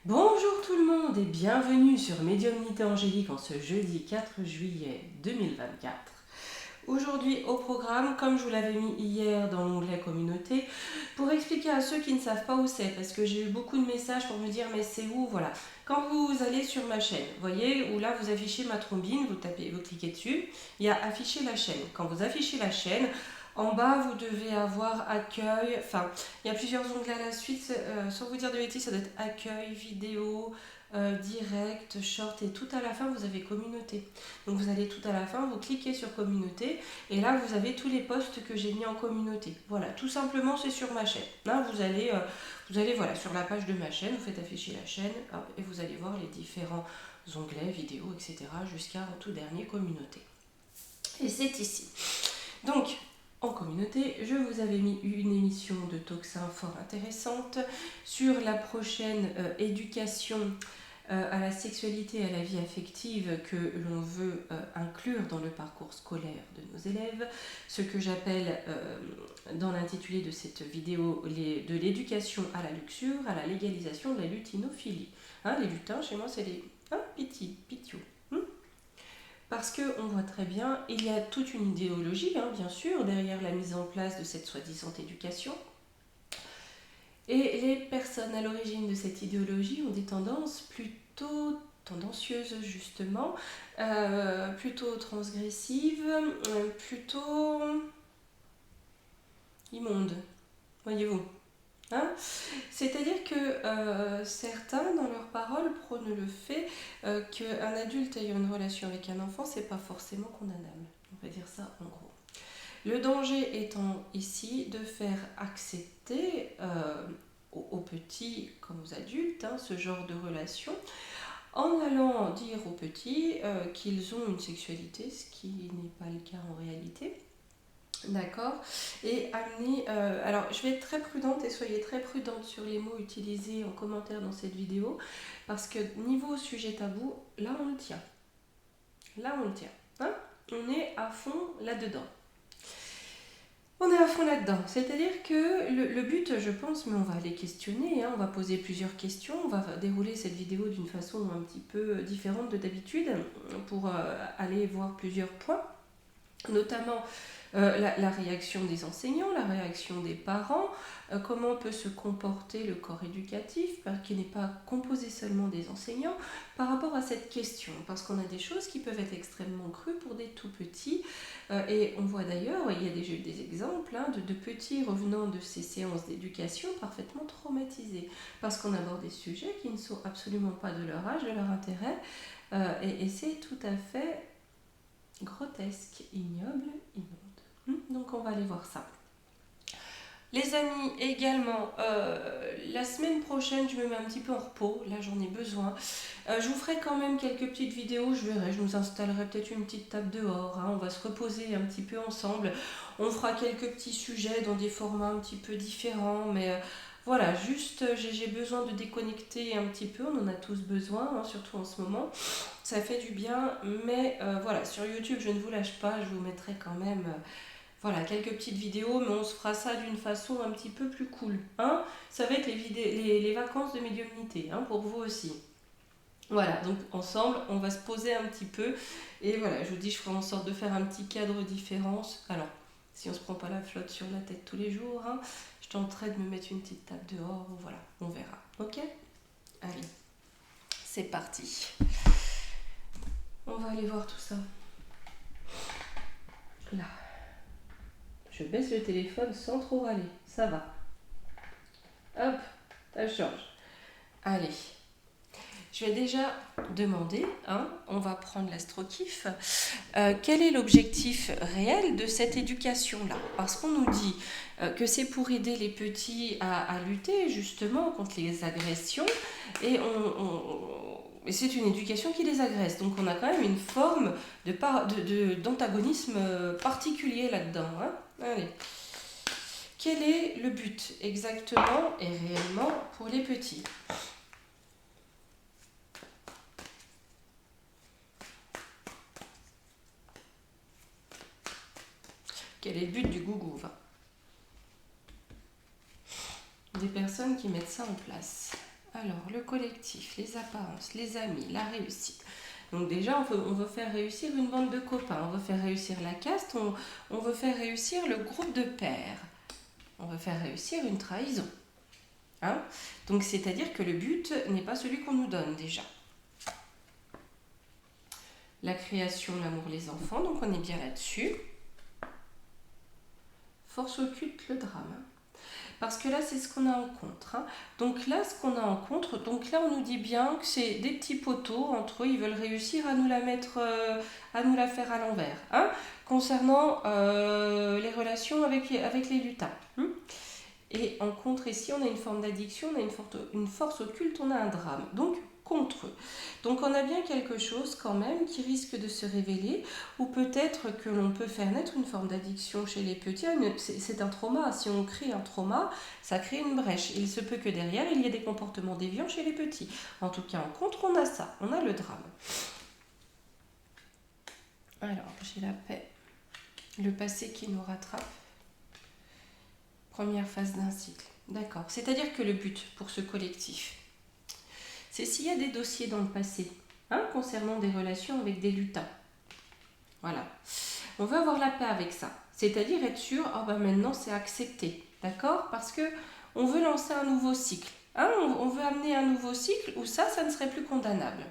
Bonjour tout le monde et bienvenue sur Médiumnité Angélique en ce jeudi 4 juillet 2024. Aujourd'hui au programme, comme je vous l'avais mis hier dans l'onglet communauté, pour expliquer à ceux qui ne savent pas où c'est, parce que j'ai eu beaucoup de messages pour me dire mais c'est où, voilà. Quand vous allez sur ma chaîne, vous voyez, où là vous affichez ma trombine, vous cliquez dessus, il y a afficher la chaîne. Quand vous affichez la chaîne, en bas, vous devez avoir accueil, enfin, il y a plusieurs onglets à la suite, sans vous dire de bêtises, ça doit être accueil, vidéo, direct, short, et tout à la fin, vous avez communauté. Donc vous allez tout à la fin, vous cliquez sur communauté, et là, vous avez tous les posts que j'ai mis en communauté. Voilà, tout simplement, c'est sur ma chaîne. Là, vous allez voilà, sur la page de ma chaîne, vous faites afficher la chaîne, hop, et vous allez voir les différents onglets, vidéos, etc., jusqu'à tout dernier communauté. Et c'est ici. Donc, en communauté, je vous avais mis une émission de Toxin fort intéressante sur la prochaine éducation à la sexualité et à la vie affective que l'on veut inclure dans le parcours scolaire de nos élèves, ce que j'appelle dans l'intitulé de cette vidéo de l'éducation à la luxure, à la légalisation de la lutinophilie. Hein, les lutins, chez moi, c'est les pitiou. Parce qu'on voit très bien, il y a toute une idéologie, hein, bien sûr, derrière la mise en place de cette soi-disant éducation. Et les personnes à l'origine de cette idéologie ont des tendances plutôt tendancieuses, justement, plutôt transgressives, plutôt immondes, voyez-vous. Hein, c'est-à-dire que certains, dans leurs paroles, prônent le fait qu'un adulte ayant une relation avec un enfant, c'est pas forcément condamnable. On va dire ça en gros. Le danger étant ici de faire accepter aux petits comme aux adultes ce genre de relation en allant dire aux petits qu'ils ont une sexualité, ce qui n'est pas le cas en réalité. D'accord. Et amener. Alors, je vais être très prudente et soyez très prudente sur les mots utilisés en commentaire dans cette vidéo, parce que niveau sujet tabou, là on le tient. Là on le tient. Hein, on est à fond là-dedans. On est à fond là-dedans. C'est-à-dire que le but, je pense, mais on va aller questionner, hein, on va poser plusieurs questions, on va dérouler cette vidéo d'une façon un petit peu différente de d'habitude pour aller voir plusieurs points, notamment la réaction des enseignants, la réaction des parents, comment peut se comporter le corps éducatif, qui n'est pas composé seulement des enseignants, par rapport à cette question. Parce qu'on a des choses qui peuvent être extrêmement crues pour des tout petits. Et on voit d'ailleurs, il y a des exemples de petits revenant de ces séances d'éducation parfaitement traumatisés. Parce qu'on aborde des sujets qui ne sont absolument pas de leur âge, de leur intérêt. Et c'est tout à fait grotesque, ignoble, immonde. Donc on va aller voir ça. Les amis, également, la semaine prochaine, je me mets un petit peu en repos. Là, j'en ai besoin. Je vous ferai quand même quelques petites vidéos. Je verrai, je nous installerai peut-être une petite table dehors. Hein. On va se reposer un petit peu ensemble. On fera quelques petits sujets dans des formats un petit peu différents. Mais voilà, juste, j'ai besoin de déconnecter un petit peu. On en a tous besoin, hein, surtout en ce moment. Ça fait du bien. Mais voilà, sur YouTube, je ne vous lâche pas. Je vous mettrai quand même... voilà, quelques petites vidéos, mais on se fera ça d'une façon un petit peu plus cool. Hein, ça va être les vacances de médiumnité, hein, pour vous aussi. Voilà, donc ensemble, on va se poser un petit peu. Et voilà, je vous dis, je ferai en sorte de faire un petit cadre différent. Alors, si on ne se prend pas la flotte sur la tête tous les jours, hein, je tenterai de me mettre une petite table dehors. Voilà, on verra. Ok? Allez, c'est parti. On va aller voir tout ça. Là. Je baisse le téléphone sans trop râler. Ça va. Hop, ça change. Allez. Je vais déjà demander, hein, on va prendre l'astrokiff, quel est l'objectif réel de cette éducation-là? Parce qu'on nous dit que c'est pour aider les petits à lutter justement contre les agressions et c'est une éducation qui les agresse. Donc on a quand même une forme d'antagonisme particulier là-dedans. Hein. Allez. Quel est le but exactement et réellement pour les petits? Quel est le but du gougou? Des personnes qui mettent ça en place. Alors, le collectif, les apparences, les amis, la réussite. Donc déjà, on veut faire réussir une bande de copains, on veut faire réussir la caste, on veut faire réussir le groupe de pairs, on veut faire réussir une trahison. Hein? Donc c'est-à-dire que le but n'est pas celui qu'on nous donne déjà. La création, l'amour, les enfants, donc on est bien là-dessus. Force occulte, le drame. Parce que là, c'est ce qu'on a en contre. Hein. Donc là, ce qu'on a en contre, donc là, on nous dit bien que c'est des petits poteaux entre eux, ils veulent réussir à nous la mettre, à nous la faire à l'envers. Hein, concernant les relations avec les lutins. Hein. Et en contre, ici, on a une forme d'addiction, on a une force occulte, on a un drame. Donc, contre eux. Donc on a bien quelque chose quand même qui risque de se révéler, ou peut-être que l'on peut faire naître une forme d'addiction chez les petits. C'est un trauma, si on crée un trauma, ça crée une brèche. Il se peut que derrière, il y ait des comportements déviants chez les petits. En tout cas, en contre, on a ça, on a le drame. Alors, j'ai la paix, le passé qui nous rattrape. Première phase d'un cycle. D'accord. C'est-à-dire que le but pour ce collectif, c'est s'il y a des dossiers dans le passé, hein, concernant des relations avec des lutins. Voilà. On veut avoir la paix avec ça. C'est-à-dire être sûr, oh ben maintenant c'est accepté. D'accord? Parce que on veut lancer un nouveau cycle. Hein, on veut amener un nouveau cycle où ça ne serait plus condamnable.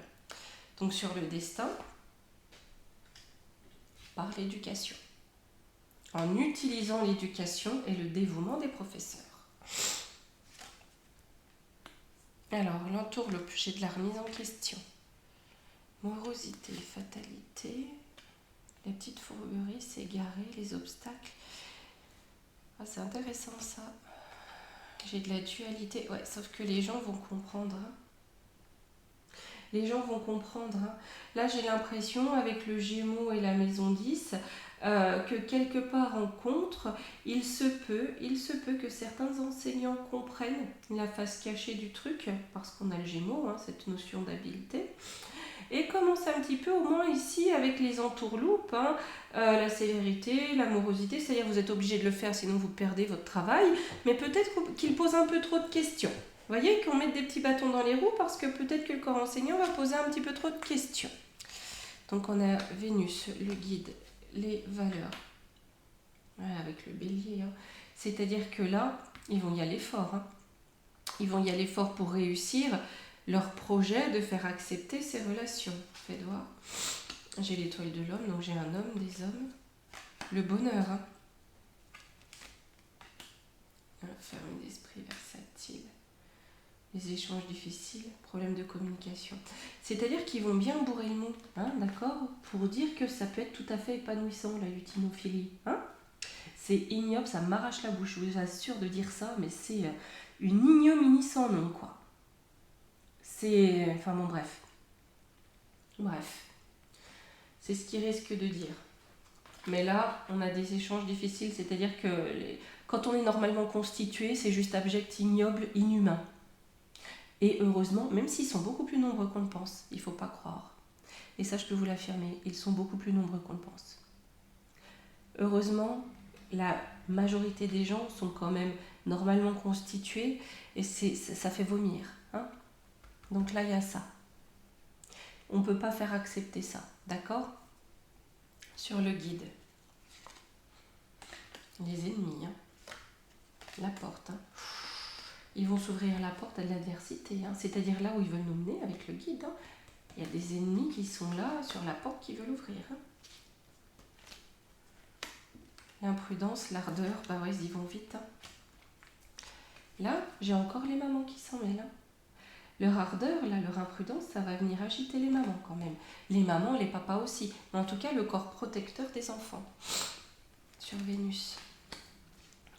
Donc sur le destin, par l'éducation. En utilisant l'éducation et le dévouement des professeurs. Alors, l'entourloupe, j'ai de la remise en question. Morosité, fatalité, la petite fourberie, s'égarer, les obstacles. Ah, c'est intéressant ça. J'ai de la dualité. Ouais, sauf que les gens vont comprendre. Hein. Les gens vont comprendre. Hein. Là, j'ai l'impression, avec le Gémeaux et la maison 10, que quelque part en contre, il se peut que certains enseignants comprennent la face cachée du truc, parce qu'on a le Gémeaux, hein, cette notion d'habileté, et commence un petit peu, au moins ici, avec les entourloupes, hein, la sévérité, l'amorosité, c'est-à-dire vous êtes obligé de le faire, sinon vous perdez votre travail, mais peut-être qu'il pose un peu trop de questions. Vous voyez qu'on met des petits bâtons dans les roues, parce que peut-être que le corps enseignant va poser un petit peu trop de questions. Donc on a Vénus, le guide, les valeurs, voilà, avec le bélier, hein. C'est-à-dire que là, ils vont y aller fort. Hein. Ils vont y aller fort pour réussir leur projet de faire accepter ces relations. Faites voir. J'ai l'étoile de l'homme, donc j'ai un homme, des hommes. Le bonheur. Hein. Ferme d'esprit, versatile. Les échanges difficiles, problèmes de communication. C'est-à-dire qu'ils vont bien bourrer le mot, hein, d'accord, pour dire que ça peut être tout à fait épanouissant, la lutinophilie. Hein. C'est ignoble, ça m'arrache la bouche, je vous assure de dire ça, mais c'est une ignominie sans nom, quoi. C'est... Enfin bon, bref. Bref. C'est ce qu'il risque de dire. Mais là, on a des échanges difficiles, c'est-à-dire que quand on est normalement constitué, c'est juste abject, ignoble, inhumain. Et heureusement, même s'ils sont beaucoup plus nombreux qu'on le pense, il ne faut pas croire. Et ça, je peux vous l'affirmer, ils sont beaucoup plus nombreux qu'on le pense. Heureusement, la majorité des gens sont quand même normalement constitués et ça fait vomir. Hein. Donc là, il y a ça. On ne peut pas faire accepter ça, d'accord? Sur le guide. Les ennemis, hein. La porte. Hein. Ils vont s'ouvrir la porte à l'adversité, hein. C'est-à-dire là où ils veulent nous mener avec le guide. Hein. Il y a des ennemis qui sont là sur la porte qui veulent ouvrir. Hein. L'imprudence, l'ardeur, bah ouais, ils y vont vite. Hein. Là, j'ai encore les mamans qui s'en mêlent. Hein. Leur ardeur, là, leur imprudence, ça va venir agiter les mamans quand même. Les mamans, les papas aussi. Mais en tout cas, le corps protecteur des enfants. Sur Vénus.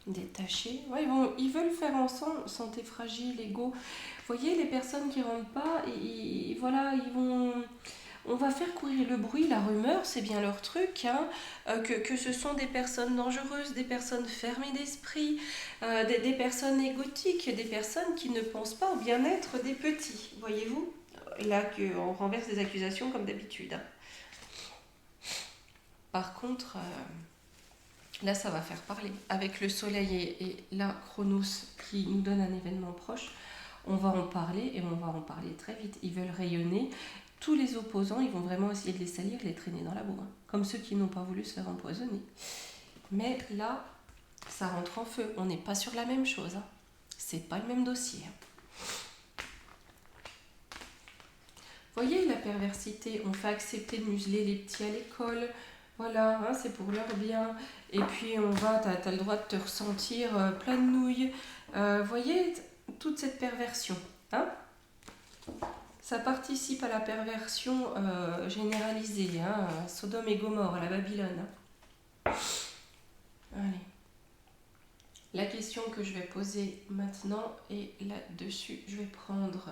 Détachés. Ouais, ils veulent faire ensemble, santé fragile, ego. Vous voyez, les personnes qui ne rentrent pas, voilà, ils vont... On va faire courir le bruit, la rumeur, c'est bien leur truc, hein, que ce sont des personnes dangereuses, des personnes fermées d'esprit, des personnes égotiques, des personnes qui ne pensent pas au bien-être des petits, voyez-vous. Là, on renverse des accusations comme d'habitude. Hein. Par contre, là, ça va faire parler. Avec le soleil et la Chronos qui nous donne un événement proche, On va en parler et on va en parler très vite. Ils veulent rayonner. Tous les opposants, ils vont vraiment essayer de les salir, les traîner dans la boue. Hein. Comme ceux qui n'ont pas voulu se faire empoisonner. Mais là, ça rentre en feu. On n'est pas sur la même chose. Hein. C'est pas le même dossier. Voyez la perversité, on fait accepter de museler les petits à l'école, voilà, hein, c'est pour leur bien. Et puis on va, t'as le droit de te ressentir plein de nouilles. Voyez toute cette perversion, hein, ça participe à la perversion généralisée, hein, Sodome et Gomorre, à la Babylone. Hein. Allez. La question que je vais poser maintenant, et là-dessus, je vais prendre...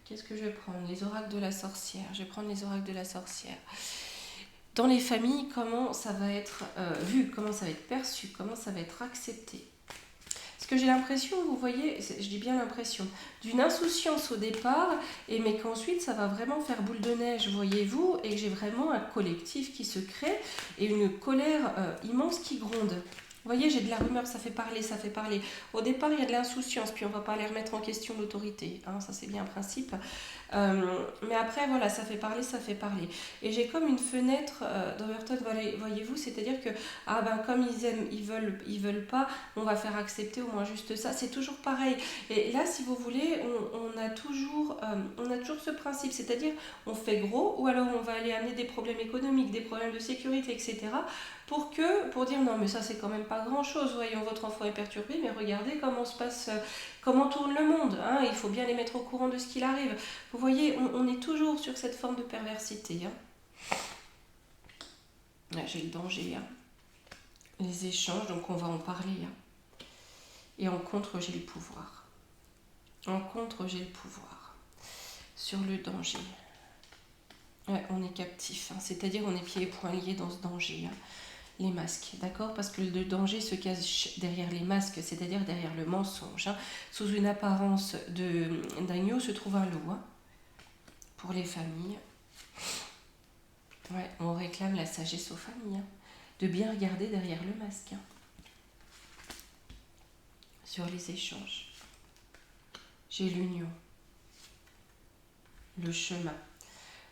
Qu'est-ce que je vais prendre? Les oracles de la sorcière. Je vais prendre les oracles de la sorcière. Dans les familles, comment ça va être vu, comment ça va être perçu, comment ça va être accepté. Parce que j'ai l'impression, vous voyez, je dis bien l'impression, d'une insouciance au départ, mais qu'ensuite ça va vraiment faire boule de neige, voyez-vous, et que j'ai vraiment un collectif qui se crée et une colère immense qui gronde. Vous voyez, j'ai de la rumeur, ça fait parler, ça fait parler. Au départ, il y a de l'insouciance, puis on ne va pas aller remettre en question l'autorité. Hein, ça, c'est bien un principe. Mais après, voilà, ça fait parler, ça fait parler. Et j'ai comme une fenêtre d'Overton, voyez-vous, c'est-à-dire que, comme ils aiment, ils veulent pas, on va faire accepter au moins juste ça. C'est toujours pareil. Et là, si vous voulez, on a toujours ce principe, c'est-à-dire, on fait gros, ou alors on va aller amener des problèmes économiques, des problèmes de sécurité, etc., pour dire non mais ça c'est quand même pas grand chose, voyons votre enfant est perturbé, mais regardez comment se passe, comment tourne le monde, hein, il faut bien les mettre au courant de ce qu'il arrive. Vous voyez, on est toujours sur cette forme de perversité. Hein. Là, j'ai le danger, hein. Les échanges, donc on va en parler. Hein. Et en contre, j'ai le pouvoir. En contre, j'ai le pouvoir. Sur le danger. Ouais, on est captif, hein. C'est-à-dire on est pieds et poings liés dans ce danger. Hein. Les masques, d'accord? Parce que le danger se cache derrière les masques, c'est-à-dire derrière le mensonge. Hein. Sous une apparence d'agneau se trouve un loup. Hein. Pour les familles. Ouais, on réclame la sagesse aux familles. Hein. De bien regarder derrière le masque. Hein. Sur les échanges. J'ai l'union. Le chemin.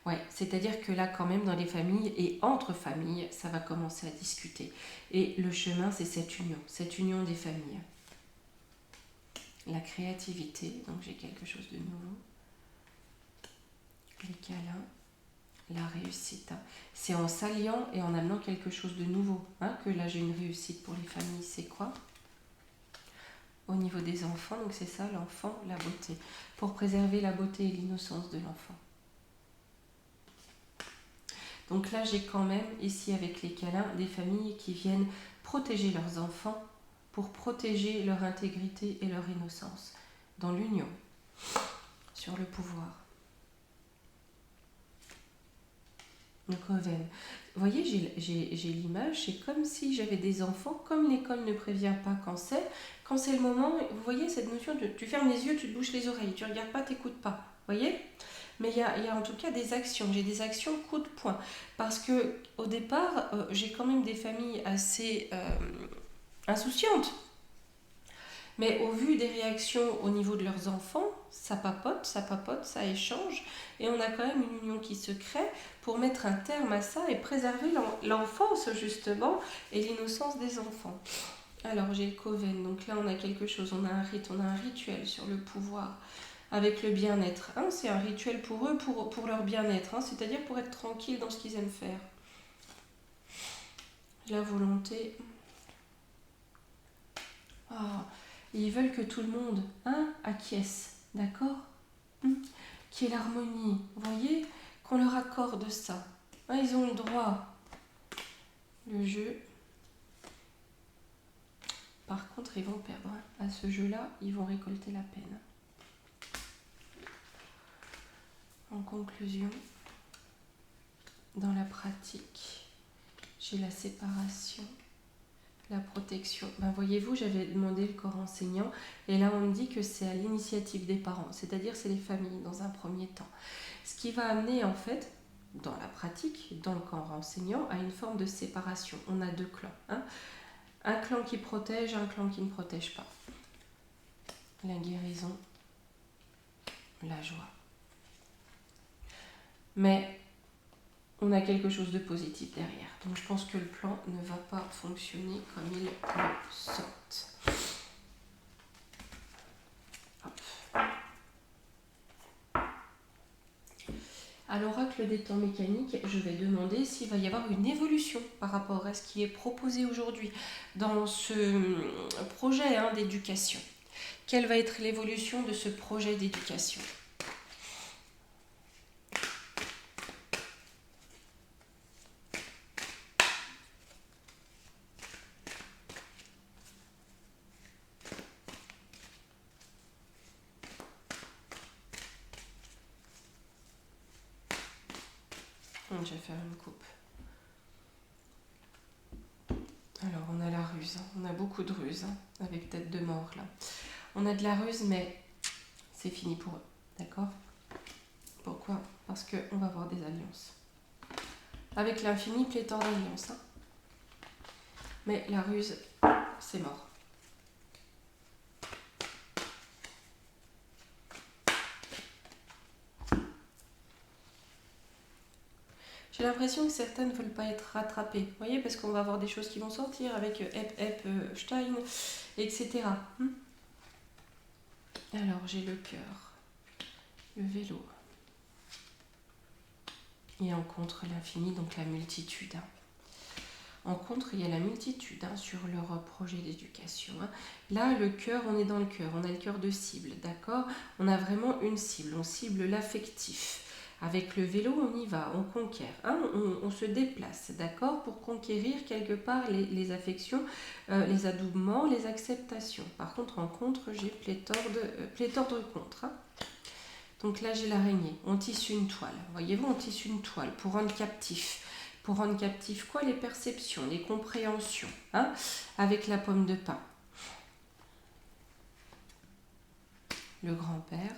Ouais, c'est-à-dire que là, quand même, dans les familles et entre familles, ça va commencer à discuter. Et le chemin, c'est cette union des familles. La créativité, donc j'ai quelque chose de nouveau. Les câlins, la réussite. Hein. C'est en s'alliant et en amenant quelque chose de nouveau hein, que là j'ai une réussite pour les familles. C'est quoi? Au niveau des enfants, donc c'est ça, l'enfant, la beauté. Pour préserver la beauté et l'innocence de l'enfant. Donc là, j'ai quand même, ici avec les câlins, des familles qui viennent protéger leurs enfants pour protéger leur intégrité et leur innocence. Dans l'union, sur le pouvoir. Donc, Oven. Vous voyez, j'ai l'image, c'est comme si j'avais des enfants, comme l'école ne prévient pas quand c'est le moment, vous voyez cette notion de tu fermes les yeux, tu te bouches les oreilles, tu regardes pas, tu n'écoutes pas. Vous voyez? Mais il y a en tout cas des actions. J'ai des actions coup de poing. Parce que au départ, j'ai quand même des familles assez insouciantes. Mais au vu des réactions au niveau de leurs enfants, ça papote, ça échange. Et on a quand même une union qui se crée pour mettre un terme à ça et préserver l'enfance justement et l'innocence des enfants. Alors j'ai le Coven, donc là on a quelque chose, on a un rite, on a un rituel sur le pouvoir. Avec le bien-être. Hein, c'est un rituel pour eux, pour leur bien-être, hein, c'est-à-dire pour être tranquille dans ce qu'ils aiment faire. La volonté. Ah, ils veulent que tout le monde acquiesce, d'accord qu'il y ait l'harmonie, vous voyez, qu'on leur accorde ça. Hein, ils ont le droit. Le jeu. Par contre, ils vont perdre. À ce jeu-là, ils vont récolter la peine. En conclusion, dans la pratique, j'ai la séparation, la protection. Voyez-vous, j'avais demandé le corps enseignant et là on me dit que c'est à l'initiative des parents, c'est-à-dire c'est les familles dans un premier temps. Ce qui va amener en fait, dans la pratique, dans le corps enseignant, à une forme de séparation. On a deux clans. Hein. Un clan qui protège, un clan qui ne protège pas. La guérison. la joie. Mais on a quelque chose de positif derrière. Donc je pense que le plan ne va pas fonctionner comme il le souhaite. À l'oracle des temps mécaniques, je vais demander s'il va y avoir une évolution par rapport à ce qui est proposé aujourd'hui dans ce projet d'éducation. Quelle va être l'évolution de ce projet d'éducation ? Je vais faire une coupe. Alors, on a la ruse. On a beaucoup de ruse, avec tête de mort, là. On a de la ruse, mais c'est fini pour eux. D'accord ? Pourquoi ? Parce qu'on va avoir des alliances. Avec l'infini pléthore d'alliances. Mais la ruse, c'est mort. J'ai l'impression que certains ne veulent pas être rattrapés. Vous voyez, parce qu'on va avoir des choses qui vont sortir avec Stein, etc. Alors, j'ai le cœur, le vélo. Et en contre, l'infini, donc la multitude. En contre, il y a la multitude sur leur projet d'éducation. Là, le cœur, on est dans le cœur. On a le cœur de cible, d'accord ? On a vraiment une cible. On cible l'affectif. Avec le vélo, on y va, on conquiert, on se déplace, d'accord, pour conquérir quelque part les affections, les adoubements, les acceptations. Par contre, en contre, j'ai pléthore de contre. Donc là, j'ai l'araignée. On tisse une toile. Voyez-vous, on tisse une toile pour rendre captif. Pour rendre captif quoi ? Les perceptions, les compréhensions, avec la pomme de pin. Le grand-père.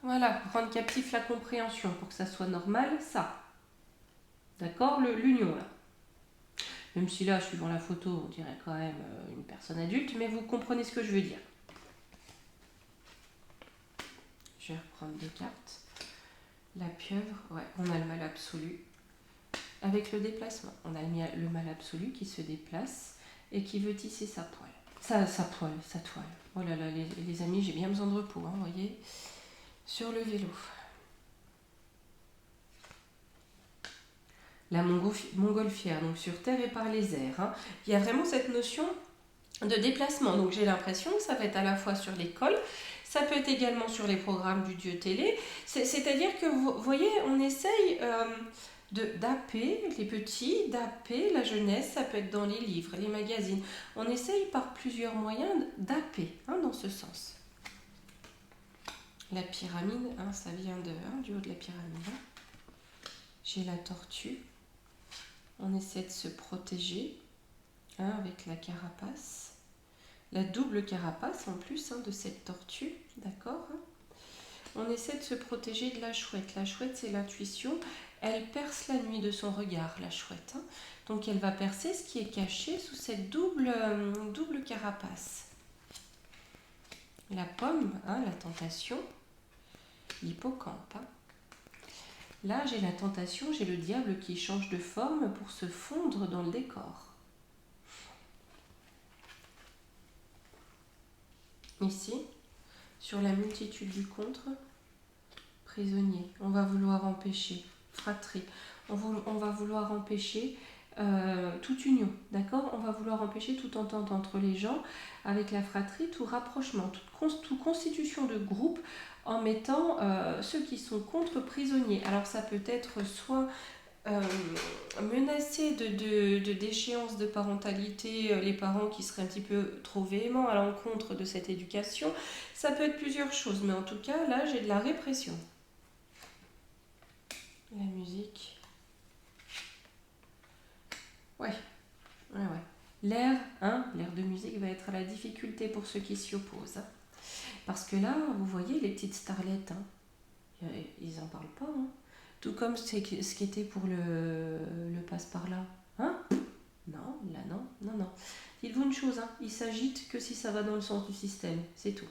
Voilà, rendre captif la compréhension pour que ça soit normal, ça. D'accord ? L'union, là. Même si là, suivant la photo, on dirait quand même une personne adulte, mais vous comprenez ce que je veux dire. Je vais reprendre des cartes. La pieuvre, ouais, on a le mal absolu. Avec le déplacement, on a le mal absolu qui se déplace et qui veut tisser sa poêle. Sa toile. Oh là là, les amis, j'ai bien besoin de repos, vous voyez. Sur le vélo. La montgolfière, donc sur terre et par les airs. Il y a vraiment cette notion de déplacement. Donc j'ai l'impression que ça va être à la fois sur l'école, ça peut être également sur les programmes du Dieu Télé. C'est-à-dire que, vous voyez, on essaye d'apper les petits, d'apper la jeunesse, ça peut être dans les livres, les magazines. On essaye par plusieurs moyens d'apper dans ce sens. La pyramide, ça vient du haut de la pyramide. J'ai la tortue. On essaie de se protéger avec la carapace. La double carapace en plus de cette tortue, d'accord ? On essaie de se protéger de la chouette. La chouette, c'est l'intuition. Elle perce la nuit de son regard, la chouette. Donc elle va percer ce qui est caché sous cette double carapace. La pomme, la tentation. L'hippocampe. Là, j'ai la tentation, j'ai le diable qui change de forme pour se fondre dans le décor. Ici, sur la multitude du contre, prisonnier. On va vouloir empêcher, fratrie. On va vouloir empêcher toute union, d'accord ? On va vouloir empêcher toute entente entre les gens avec la fratrie, tout rapprochement, toute constitution de groupe en mettant ceux qui sont contre prisonniers. Alors ça peut être soit menacés de déchéance de parentalité, les parents qui seraient un petit peu trop véhéments à l'encontre de cette éducation. Ça peut être plusieurs choses, mais en tout cas, là, j'ai de la répression. La musique. Ouais. L'air de musique va être à la difficulté pour ceux qui s'y opposent. Parce que là, vous voyez les petites starlettes, ils n'en parlent pas. Tout comme ce qui était pour le passe-par-là. Non, là non. Dites-vous une chose, il s'agite que si ça va dans le sens du système, c'est tout.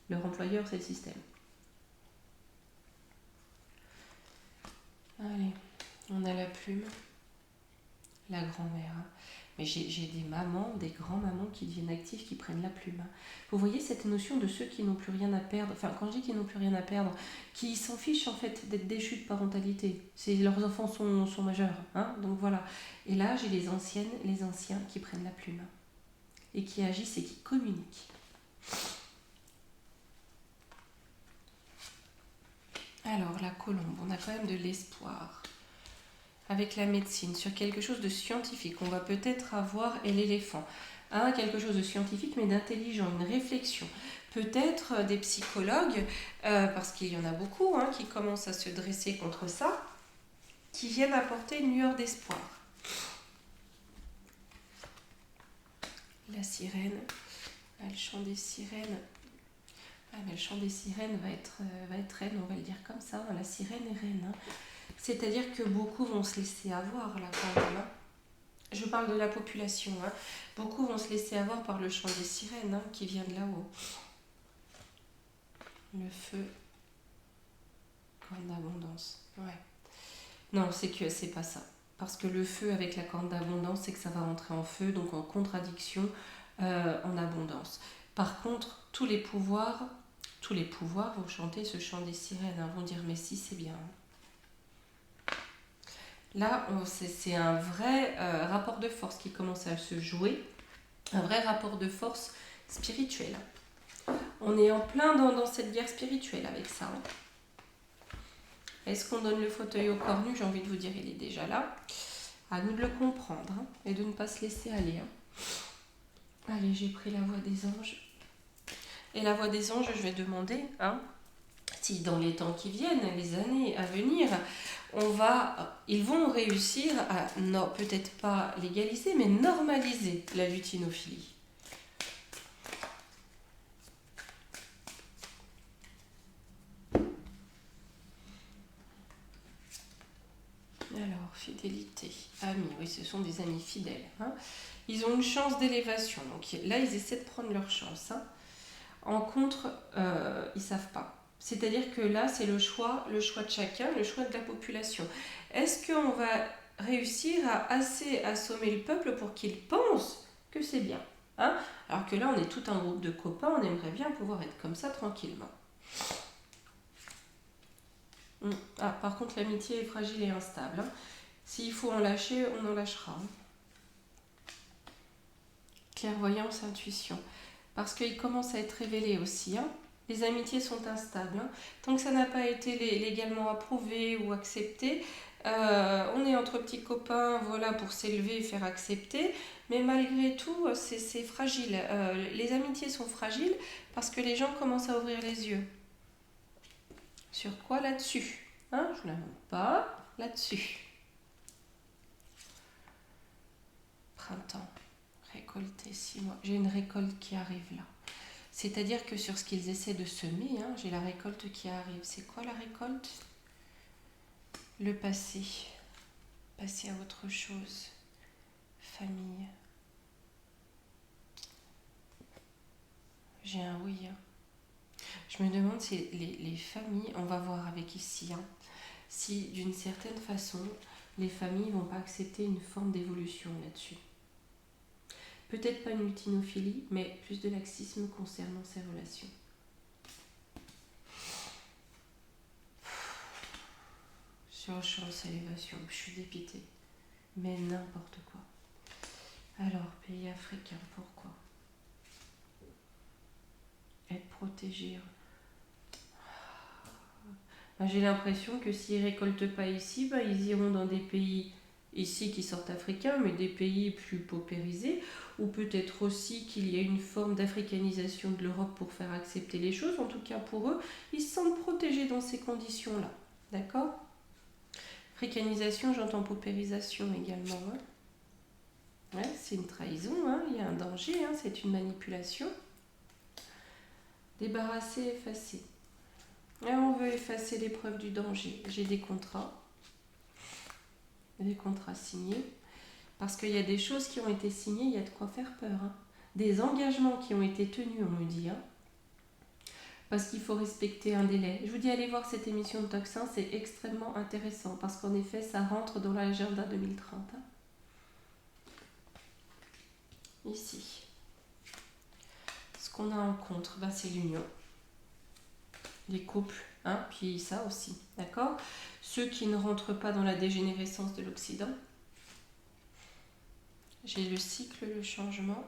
Leur employeur, c'est le système. Allez, on a la plume, la grand-mère. Hein. Mais j'ai des mamans, des grands-mamans qui deviennent actives, qui prennent la plume. Hein. Vous voyez cette notion de ceux qui n'ont plus rien à perdre, enfin quand je dis qu'ils n'ont plus rien à perdre, qui s'en fichent en fait d'être déchus de parentalité. Leurs enfants sont majeurs, hein, donc voilà. Et là j'ai les anciennes, les anciens qui prennent la plume et qui agissent et qui communiquent. Alors la colombe, on a quand même de l'espoir. Avec la médecine, sur quelque chose de scientifique. On va peut-être avoir, et l'éléphant, hein, quelque chose de scientifique mais d'intelligent, une réflexion. Peut-être des psychologues, parce qu'il y en a beaucoup hein, qui commencent à se dresser contre ça, qui viennent apporter une lueur d'espoir. La sirène, le chant des sirènes. Ah, mais le chant des sirènes va être reine, on va le dire comme ça. La sirène est reine. Hein. C'est-à-dire que beaucoup vont se laisser avoir là quand même. Hein. Je parle de la population. Hein. Beaucoup vont se laisser avoir par le chant des sirènes hein, qui vient de là-haut. Le feu, corne d'abondance. Ouais. Non, c'est que c'est pas ça. Parce que le feu avec la corne d'abondance, c'est que ça va rentrer en feu, donc en contradiction, en abondance. Par contre, tous les pouvoirs vont chanter ce chant des sirènes, hein, vont dire mais si c'est bien. Là, c'est un vrai rapport de force qui commence à se jouer, un vrai rapport de force spirituelle. On est en plein dans cette guerre spirituelle avec ça. Hein. Est-ce qu'on donne le fauteuil au cornu? J'ai envie de vous dire, il est déjà là. À nous de le comprendre hein, et de ne pas se laisser aller. Hein. Allez, j'ai pris la voix des anges. Et la voix des anges, je vais demander hein, si dans les temps qui viennent, les années à venir, ils vont réussir à, non, peut-être pas légaliser, mais normaliser la lutinophilie. Alors, fidélité, amis, oui, ce sont des amis fidèles. Hein. Ils ont une chance d'élévation, donc là, ils essaient de prendre leur chance. Hein. En contre, ils ne savent pas. C'est-à-dire que là, c'est le choix de chacun, le choix de la population. Est-ce qu'on va réussir à assez assommer le peuple pour qu'il pense que c'est bien hein. Alors que là, on est tout un groupe de copains, on aimerait bien pouvoir être comme ça tranquillement. Ah, par contre, l'amitié est fragile et instable. Hein. S'il faut en lâcher, on en lâchera. Hein. Clairvoyance, intuition. Parce qu'il commence à être révélé aussi. Hein. Les amitiés sont instables. Hein. Tant que ça n'a pas été légalement approuvé ou accepté, on est entre petits copains voilà, pour s'élever et faire accepter. Mais malgré tout, c'est fragile. Les amitiés sont fragiles parce que les gens commencent à ouvrir les yeux. Sur quoi là-dessus hein. Je ne l'invente pas. Là-dessus. Printemps. Récolter 6 mois. J'ai une récolte qui arrive là. C'est-à-dire que sur ce qu'ils essaient de semer, hein, j'ai la récolte qui arrive. C'est quoi la récolte? Le passé. Passer à autre chose. Famille. J'ai un oui. Hein. Je me demande si les familles, on va voir avec ici, hein, si d'une certaine façon, les familles ne vont pas accepter une forme d'évolution là-dessus. Peut-être pas une lutinophilie, mais plus de laxisme concernant ces relations. Sur chance, élévation, je suis dépitée. Mais n'importe quoi. Alors, pays africain, pourquoi? Être protégé. J'ai l'impression que s'ils ne récoltent pas ici, ils iront dans des pays ici qui sortent africains, mais des pays plus paupérisés, ou peut-être aussi qu'il y a une forme d'africanisation de l'Europe pour faire accepter les choses. En tout cas, pour eux, ils se sentent protégés dans ces conditions-là. D'accord? Africanisation, j'entends paupérisation également. Hein. Ouais, c'est une trahison, hein. Il y a un danger, hein. C'est une manipulation. Débarrasser, effacer. Et on veut effacer les preuves du danger. J'ai des contrats signés. Parce qu'il y a des choses qui ont été signées, il y a de quoi faire peur. Hein. Des engagements qui ont été tenus, on me dit. Hein. parce qu'il faut respecter un délai. Je vous dis, allez voir cette émission de Toxin, c'est extrêmement intéressant parce qu'en effet, ça rentre dans l'agenda 2030. Hein. Ici, ce qu'on a en contre, ben, c'est l'union, les couples, hein, puis ça aussi, d'accord? Ceux qui ne rentrent pas dans la dégénérescence de l'Occident, j'ai le cycle, le changement,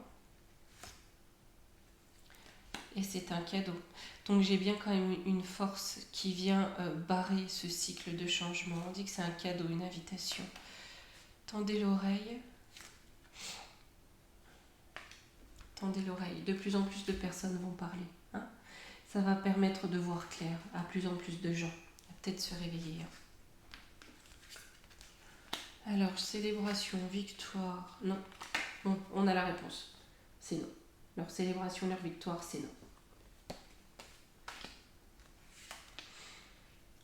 et c'est un cadeau. Donc j'ai bien quand même une force qui vient barrer ce cycle de changement. On dit que c'est un cadeau, une invitation. Tendez l'oreille. Tendez l'oreille. De plus en plus de personnes vont parler. Hein. Ça va permettre de voir clair à plus en plus de gens. Peut-être se réveiller. Alors, célébration, victoire. Non. Bon, on a la réponse. C'est non. Leur célébration, leur victoire, c'est non.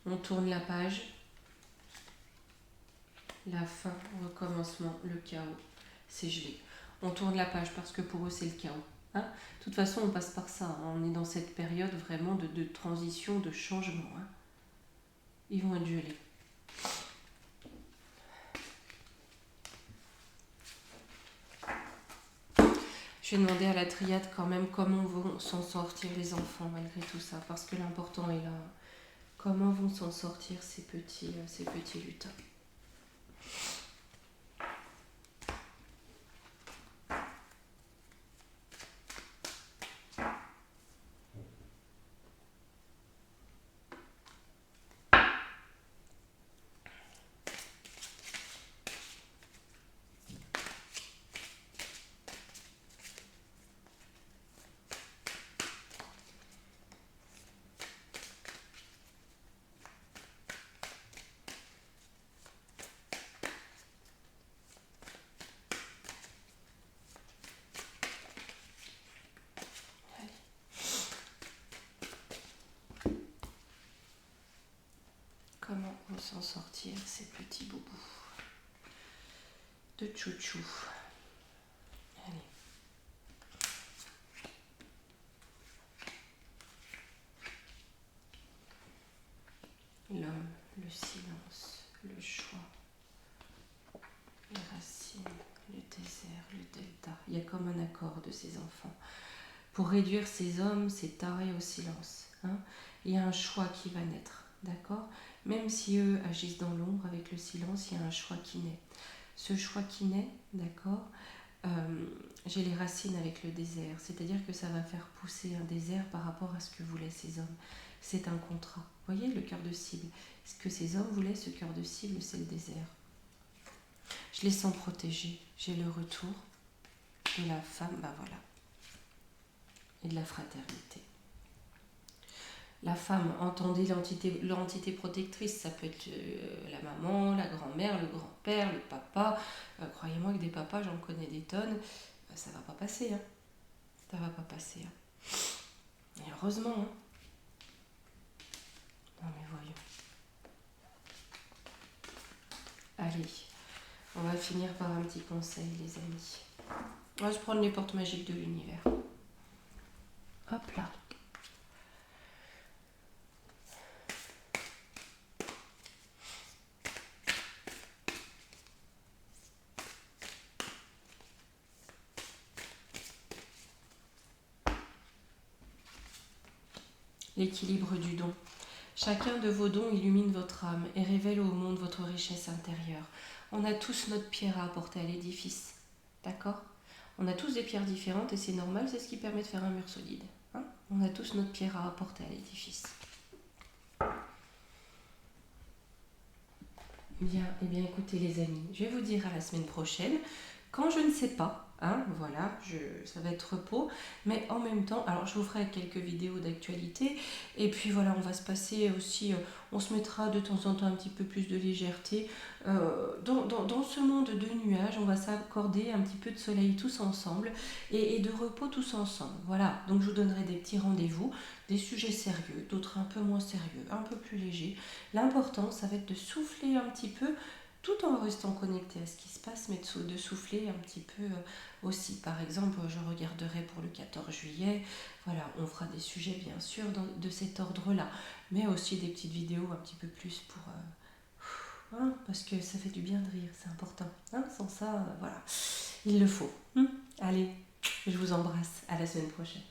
On tourne la page. La fin, recommencement, le chaos, c'est gelé. On tourne la page parce que pour eux, c'est le chaos. Hein. De toute façon, on passe par ça. Hein. On est dans cette période vraiment de transition, de changement. Hein. Ils vont être gelés. Je vais demander à la triade quand même comment vont s'en sortir les enfants malgré tout ça, parce que l'important est là. Comment vont s'en sortir ces petits lutins. Comment vont s'en sortir ces petits boubous de chouchou. Allez. L'homme, le silence, le choix, les racines, le désert, le delta. Il y a comme un accord de ces enfants. Pour réduire ces hommes, ces tarés au silence. Hein, il y a un choix qui va naître. D'accord ? Même si eux agissent dans l'ombre avec le silence, il y a un choix qui naît. Ce choix qui naît, d'accord, j'ai les racines avec le désert. C'est-à-dire que ça va faire pousser un désert par rapport à ce que voulaient ces hommes. C'est un contrat. Vous voyez, le cœur de cible. Ce que ces hommes voulaient, ce cœur de cible, c'est le désert. Je les sens protégés. J'ai le retour de la femme, ben voilà, et de la fraternité. La femme, entendez l'entité protectrice, ça peut être la maman, la grand-mère, le grand-père, le papa. Croyez-moi que des papas, j'en connais des tonnes, ça va pas passer. Hein. Ça va pas passer. Hein. Et heureusement. Hein. Non mais voyons. Allez, on va finir par un petit conseil, les amis. On va se prendre les portes magiques de l'univers. Hop là. L'équilibre du don. Chacun de vos dons illumine votre âme et révèle au monde votre richesse intérieure. On a tous notre pierre à apporter à l'édifice. D'accord ? On a tous des pierres différentes et c'est normal, c'est ce qui permet de faire un mur solide. Hein ? On a tous notre pierre à apporter à l'édifice. Bien, eh bien écoutez les amis, je vais vous dire à la semaine prochaine. Quand je ne sais pas, hein, voilà, ça va être repos, mais en même temps, alors je vous ferai quelques vidéos d'actualité, et puis voilà, on va se passer aussi, on se mettra de temps en temps un petit peu plus de légèreté. Dans ce monde de nuages, on va s'accorder un petit peu de soleil tous ensemble, et de repos tous ensemble. Voilà, donc je vous donnerai des petits rendez-vous, des sujets sérieux, d'autres un peu moins sérieux, un peu plus légers. L'important, ça va être de souffler un petit peu, tout en restant connecté à ce qui se passe, mais de souffler un petit peu aussi. Par exemple, je regarderai pour le 14 juillet, voilà, on fera des sujets bien sûr de cet ordre-là, mais aussi des petites vidéos un petit peu plus pour... parce que ça fait du bien de rire, c'est important. Hein, sans ça, voilà, il le faut. Allez, je vous embrasse, à la semaine prochaine.